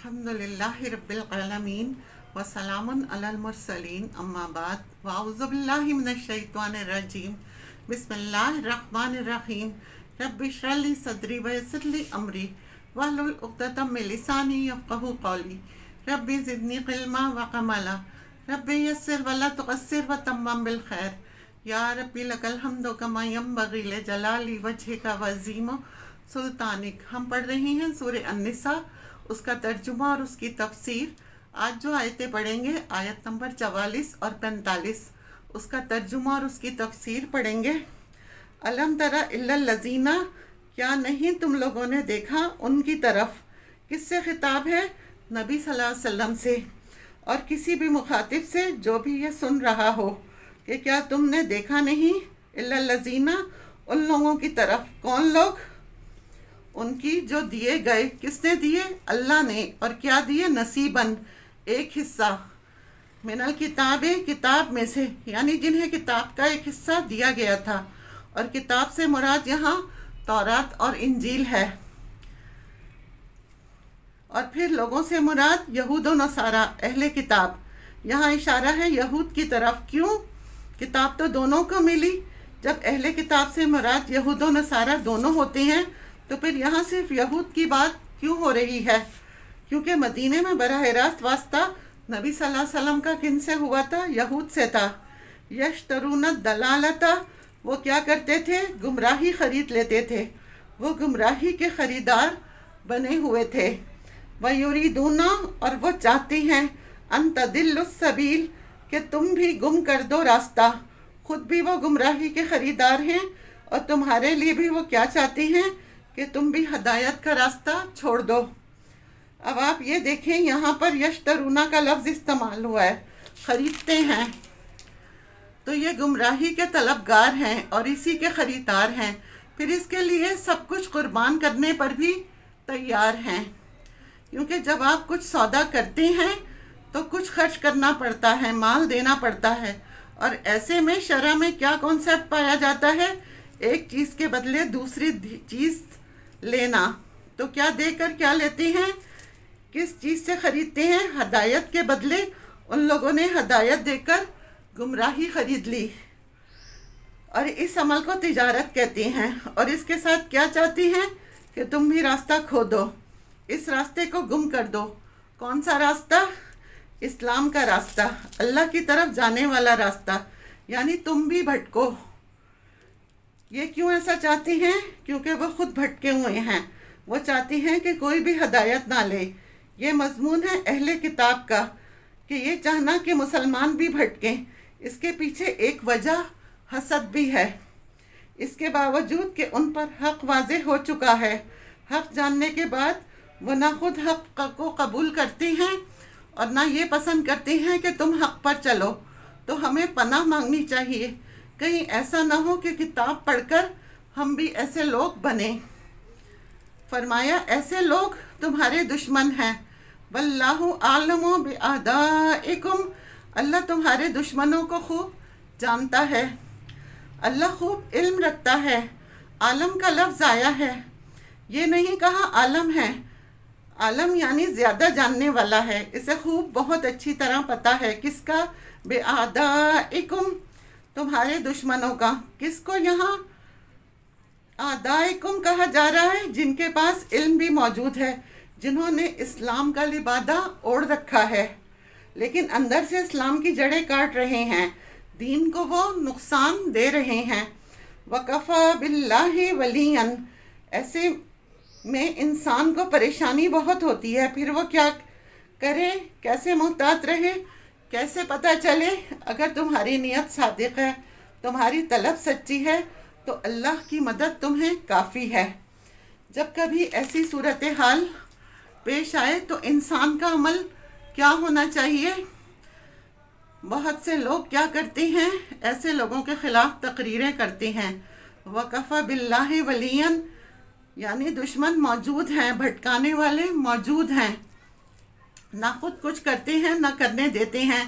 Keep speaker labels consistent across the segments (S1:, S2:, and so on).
S1: الحمدللہ رب العالمین وسلام علی المرسلین اما بعد واعوذ باللہ من الشیطان الرجیم بسم اللہ الرحمن الرحیم رب اشرح لی صدری ویسر لی امری واحلل عقدۃ من لسانی یفقہوا قولی رب زدنی علما وعملا رب یسر ولا تعسر وتمم بالخیر یا ربی لک الحمد کما ینبغی لجلال وجہک وعظیم سلطانک۔ ہم پڑھ رہے ہیں سورہ النساء، اس کا ترجمہ اور اس کی تفسیر۔ آج جو آیتیں پڑھیں گے آیت نمبر 44 اور 45، اس کا ترجمہ اور اس کی تفسیر پڑھیں گے۔ الم تری الی الذین، کیا نہیں تم لوگوں نے دیکھا ان کی طرف؟ کس سے خطاب ہے؟ نبی صلی اللہ علیہ وسلم سے اور کسی بھی مخاطب سے جو بھی یہ سن رہا ہو کہ کیا تم نے دیکھا نہیں؟ الی الذین، ان لوگوں کی طرف۔ کون لوگ؟ ان کی جو دیے گئے۔ کس نے دیے؟ اللہ نے۔ اور کیا دیے؟ نصیباً، ایک حصہ، من الکتاب، کتاب میں سے، یعنی جنہیں کتاب کا ایک حصہ دیا گیا تھا۔ اور کتاب سے مراد یہاں تورات اور انجیل ہے۔ اور پھر لوگوں سے مراد یہود و نصارہ، اہل کتاب۔ یہاں اشارہ ہے یہود کی طرف۔ کیوں؟ کتاب تو دونوں کو ملی۔ جب اہل کتاب سے مراد یہود و نصارہ دونوں ہوتے ہیں تو پھر یہاں صرف یہود کی بات کیوں ہو رہی ہے؟ کیونکہ مدینے میں براہ راست واسطہ نبی صلی اللہ علیہ وسلم کا کن سے ہوا تھا؟ یہود سے تھا۔ یشترون الضلالۃ، وہ کیا کرتے تھے؟ گمراہی خرید لیتے تھے۔ وہ گمراہی کے خریدار بنے ہوئے تھے۔ وَيُرِيدُونَ، اور وہ چاہتی ہیں، أَن تَضِلُّوا السَّبِيلَ، کہ تم بھی گم کر دو راستہ۔ خود بھی وہ گمراہی کے خریدار ہیں اور تمہارے لیے بھی وہ کیا چاہتی ہیں کہ تم بھی ہدایت کا راستہ چھوڑ دو۔ اب آپ یہ دیکھیں، یہاں پر یشترونا کا لفظ استعمال ہوا ہے، خریدتے ہیں۔ تو یہ گمراہی کے طلبگار ہیں اور اسی کے خریدار ہیں، پھر اس کے لیے سب کچھ قربان کرنے پر بھی تیار ہیں۔ کیونکہ جب آپ کچھ سودا کرتے ہیں تو کچھ خرچ کرنا پڑتا ہے، مال دینا پڑتا ہے۔ اور ایسے میں شرع میں کیا کانسیپٹ پایا جاتا ہے؟ ایک چیز کے بدلے دوسری چیز لینا۔ تو کیا دے کر کیا لیتے ہیں؟ کس چیز سے خریدتے ہیں؟ ہدایت کے بدلے ان لوگوں نے ہدایت دے کر گمراہی خرید لی، اور اس عمل کو تجارت کہتے ہیں۔ اور اس کے ساتھ کیا چاہتی ہیں؟ کہ تم بھی راستہ کھو دو، اس راستے کو گم کر دو۔ کون سا راستہ؟ اسلام کا راستہ، اللہ کی طرف جانے والا راستہ، یعنی تم بھی بھٹکو۔ یہ کیوں ایسا چاہتی ہیں؟ کیونکہ وہ خود بھٹکے ہوئے ہیں۔ وہ چاہتی ہیں کہ کوئی بھی ہدایت نہ لے۔ یہ مضمون ہے اہل کتاب کا، کہ یہ چاہنا کہ مسلمان بھی بھٹکیں۔ اس کے پیچھے ایک وجہ حسد بھی ہے، اس کے باوجود کہ ان پر حق واضح ہو چکا ہے۔ حق جاننے کے بعد وہ نہ خود حق کو قبول کرتے ہیں اور نہ یہ پسند کرتے ہیں کہ تم حق پر چلو۔ تو ہمیں پناہ مانگنی چاہیے، کہیں ایسا نہ ہو کہ کتاب پڑھ کر ہم بھی ایسے لوگ بنیں۔ فرمایا ایسے لوگ تمہارے دشمن ہیں۔ واللہ عالم بأعدائکم، اللہ تمہارے دشمنوں کو خوب جانتا ہے، اللہ خوب علم رکھتا ہے۔ عالم کا لفظ آیا ہے، یہ نہیں کہا عالم ہے۔ عالم یعنی زیادہ جاننے والا ہے، اسے خوب بہت اچھی طرح پتہ ہے۔ کس کا؟ بأعدائکم، تمہارے دشمنوں کا۔ کس کو یہاں اعدائکم کہا جا رہا ہے؟ جن کے پاس علم بھی موجود ہے، جنہوں نے اسلام کا لبادہ اوڑھ رکھا ہے لیکن اندر سے اسلام کی جڑیں کاٹ رہے ہیں، دین کو وہ نقصان دے رہے ہیں۔ وَكَفَى بِاللَّهِ وَلِيًّا، ایسے میں انسان کو پریشانی بہت ہوتی ہے، پھر وہ کیا کرے؟ کیسے محتاط رہے؟ کیسے پتہ چلے؟ اگر تمہاری نیت صادق ہے، تمہاری طلب سچی ہے تو اللہ کی مدد تمہیں کافی ہے۔ جب کبھی ایسی صورتحال پیش آئے تو انسان کا عمل کیا ہونا چاہیے؟ بہت سے لوگ کیا کرتے ہیں؟ ایسے لوگوں کے خلاف تقریریں کرتے ہیں۔ وَكَفَى بِاللَّهِ وَلِيًّا، یعنی دشمن موجود ہیں، بھٹکانے والے موجود ہیں، نہ خود کچھ کرتے ہیں نہ کرنے دیتے ہیں۔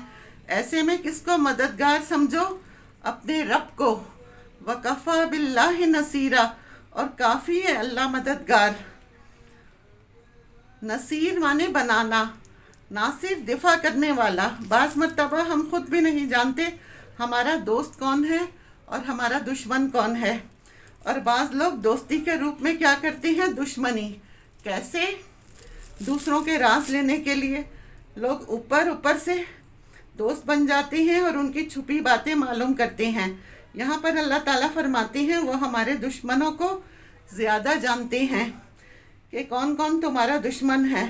S1: ایسے میں کس کو مددگار سمجھو؟ اپنے رب کو۔ وَكَفَى بِاللَّهِ نَصِيرًا، اور کافی ہے اللہ مددگار۔ نصیر مانے بنانا، ناصر دفاع کرنے والا۔ بعض مرتبہ ہم خود بھی نہیں جانتے ہمارا دوست کون ہے اور ہمارا دشمن کون ہے، اور بعض لوگ دوستی کے روپ میں کیا کرتے ہیں، دشمنی۔ کیسے؟ دوسروں کے راز لینے کے لیے لوگ اوپر سے دوست بن جاتے ہیں اور ان کی چھپی باتیں معلوم کرتے ہیں۔ یہاں پر اللہ تعالیٰ فرماتے ہیں وہ ہمارے دشمنوں کو زیادہ جانتے ہیں کہ کون کون تمہارا دشمن ہے۔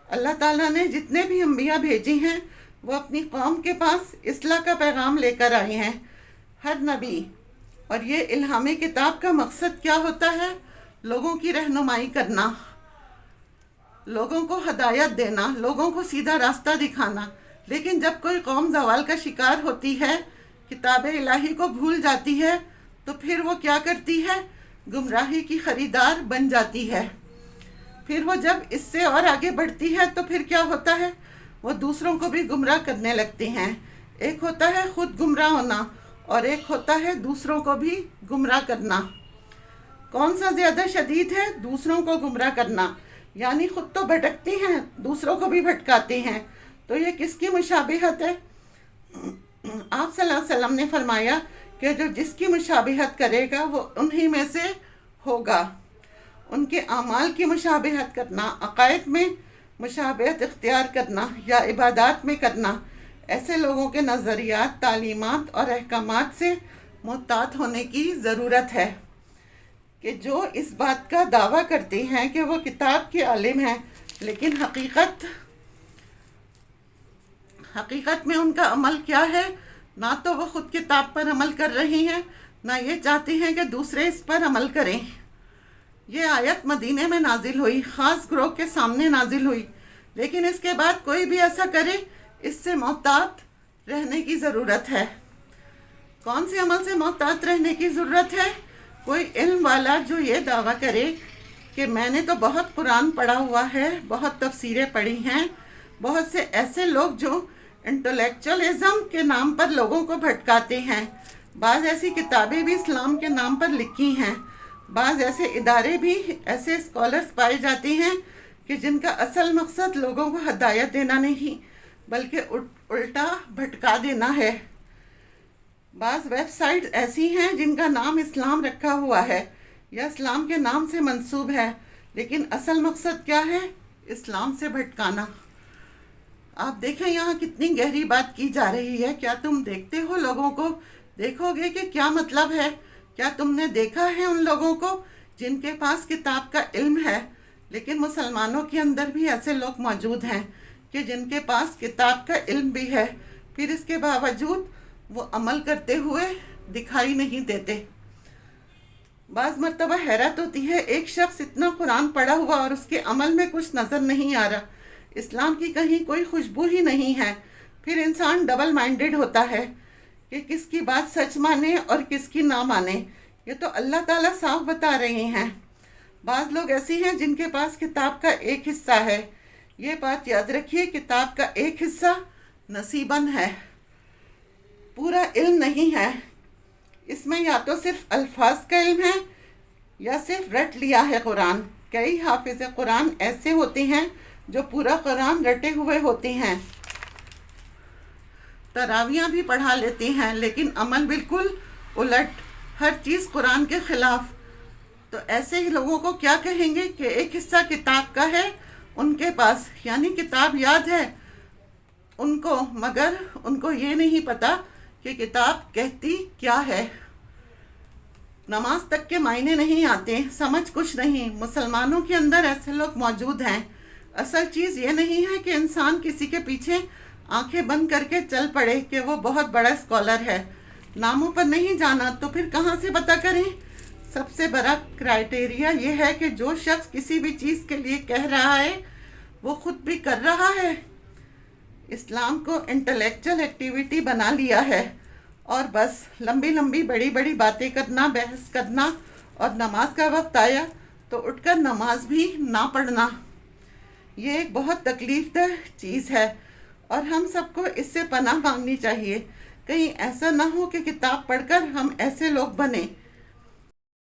S1: اللہ تعالیٰ نے جتنے بھی انبیاء بھیجی ہیں وہ اپنی قوم کے پاس اصلاح کا پیغام لے کر آئے ہیں، ہر نبی۔ اور یہ الہامی کتاب کا مقصد کیا ہوتا ہے؟ لوگوں کی رہنمائی کرنا، لوگوں کو ہدایت دینا، لوگوں کو سیدھا راستہ دکھانا۔ لیکن جب کوئی قوم زوال کا شکار ہوتی ہے، کتاب الہی کو بھول جاتی ہے، تو پھر وہ کیا کرتی ہے؟ گمراہی کی خریدار بن جاتی ہے۔ پھر وہ جب اس سے اور آگے بڑھتی ہے تو پھر کیا ہوتا ہے؟ وہ دوسروں کو بھی گمراہ کرنے لگتے ہیں۔ ایک ہوتا ہے خود گمراہ ہونا اور ایک ہوتا ہے دوسروں کو بھی گمراہ کرنا۔ کون سا زیادہ شدید ہے؟ دوسروں کو گمراہ کرنا، یعنی خود تو بھٹکتے ہیں، دوسروں کو بھی بھٹکاتے ہیں۔ تو یہ کس کی مشابہت ہے؟ آپ صلی اللہ علیہ وسلم نے فرمایا کہ جو جس کی مشابہت کرے گا وہ انہی میں سے ہوگا۔ ان کے اعمال کی مشابہت کرنا، عقائد میں مشابہت اختیار کرنا یا عبادات میں کرنا، ایسے لوگوں کے نظریات، تعلیمات اور احکامات سے محتاط ہونے کی ضرورت ہے کہ جو اس بات کا دعویٰ کرتے ہیں کہ وہ کتاب کے عالم ہیں، لیکن حقیقت میں ان کا عمل کیا ہے؟ نہ تو وہ خود کتاب پر عمل کر رہے ہیں، نہ یہ چاہتے ہیں کہ دوسرے اس پر عمل کریں۔ یہ آیت مدینے میں نازل ہوئی، خاص گروہ کے سامنے نازل ہوئی، لیکن اس کے بعد کوئی بھی ایسا کرے اس سے محتاط رہنے کی ضرورت ہے۔ کون سے عمل سے محتاط رہنے کی ضرورت ہے؟ کوئی علم والا جو یہ دعویٰ کرے کہ میں نے تو بہت قرآن پڑھا ہوا ہے، بہت تفسیریں پڑھی ہیں۔ بہت سے ایسے لوگ جو انٹلیکچوئلزم کے نام پر لوگوں کو بھٹکاتے ہیں، بعض ایسی کتابیں بھی اسلام کے نام پر لکھی ہیں، بعض ایسے ادارے بھی، ایسے اسکالرز پائے جاتے ہیں کہ جن کا اصل مقصد لوگوں کو ہدایت دینا نہیں بلکہ الٹا بھٹکا دینا ہے۔ بعض ویب سائٹ ایسی ہیں جن کا نام اسلام رکھا ہوا ہے یا اسلام کے نام سے منسوب ہے، لیکن اصل مقصد کیا ہے؟ اسلام سے بھٹکانا۔ آپ دیکھیں یہاں کتنی گہری بات کی جا رہی ہے۔ کیا تم دیکھتے ہو لوگوں کو؟ دیکھو گے کہ کیا مطلب ہے؟ کیا تم نے دیکھا ہے ان لوگوں کو جن کے پاس کتاب کا علم ہے؟ لیکن مسلمانوں کے اندر بھی ایسے لوگ موجود ہیں کہ جن کے پاس کتاب کا علم بھی ہے، پھر اس کے باوجود وہ عمل کرتے ہوئے دکھائی نہیں دیتے۔ بعض مرتبہ حیرت ہوتی ہے، ایک شخص اتنا قرآن پڑھا ہوا اور اس کے عمل میں کچھ نظر نہیں آ رہا، اسلام کی کہیں کوئی خوشبو ہی نہیں ہے۔ پھر انسان ڈبل مائنڈڈ ہوتا ہے کہ کس کی بات سچ مانے اور کس کی نہ مانے۔ یہ تو اللہ تعالیٰ صاف بتا رہے ہیں۔ بعض لوگ ایسے ہیں جن کے پاس کتاب کا ایک حصہ ہے۔ یہ بات یاد رکھیے، کتاب کا ایک حصہ نصیباً ہے، پورا علم نہیں ہے۔ اس میں یا تو صرف الفاظ کا علم ہے یا صرف رٹ لیا ہے قرآن۔ کئی حافظ قرآن ایسے ہوتے ہیں جو پورا قرآن رٹے ہوئے ہوتے ہیں، تراویاں بھی پڑھا لیتے ہیں، لیکن عمل بالکل الٹ، ہر چیز قرآن کے خلاف۔ تو ایسے ہی لوگوں کو کیا کہیں گے کہ ایک حصہ کتاب کا ہے ان کے پاس، یعنی کتاب یاد ہے ان کو، مگر ان کو یہ نہیں پتا کہ کتاب کہتی کیا ہے۔ نماز تک کے معنی نہیں آتے، سمجھ کچھ نہیں۔ مسلمانوں کے اندر ایسے لوگ موجود ہیں۔ اصل چیز یہ نہیں ہے کہ انسان کسی کے پیچھے آنکھیں بند کر کے چل پڑے کہ وہ بہت بڑا اسکالر ہے۔ ناموں پر نہیں جانا تو پھر کہاں سے پتہ کریں؟ سب سے بڑا کرائٹیریا یہ ہے کہ جو شخص کسی بھی چیز کے لیے کہہ رہا ہے وہ خود بھی کر رہا ہے۔ اسلام کو انٹلیکچوئل ایکٹیویٹی بنا لیا ہے اور بس لمبی لمبی بڑی بڑی باتیں کرنا، بحث کرنا، اور نماز کا وقت آیا تو اٹھ کر نماز بھی نہ پڑھنا۔ یہ ایک بہت تکلیف دہ چیز ہے اور ہم سب کو اس سے پناہ مانگنی چاہیے۔ کہیں ایسا نہ ہو کہ کتاب پڑھ کر ہم ایسے لوگ بنیں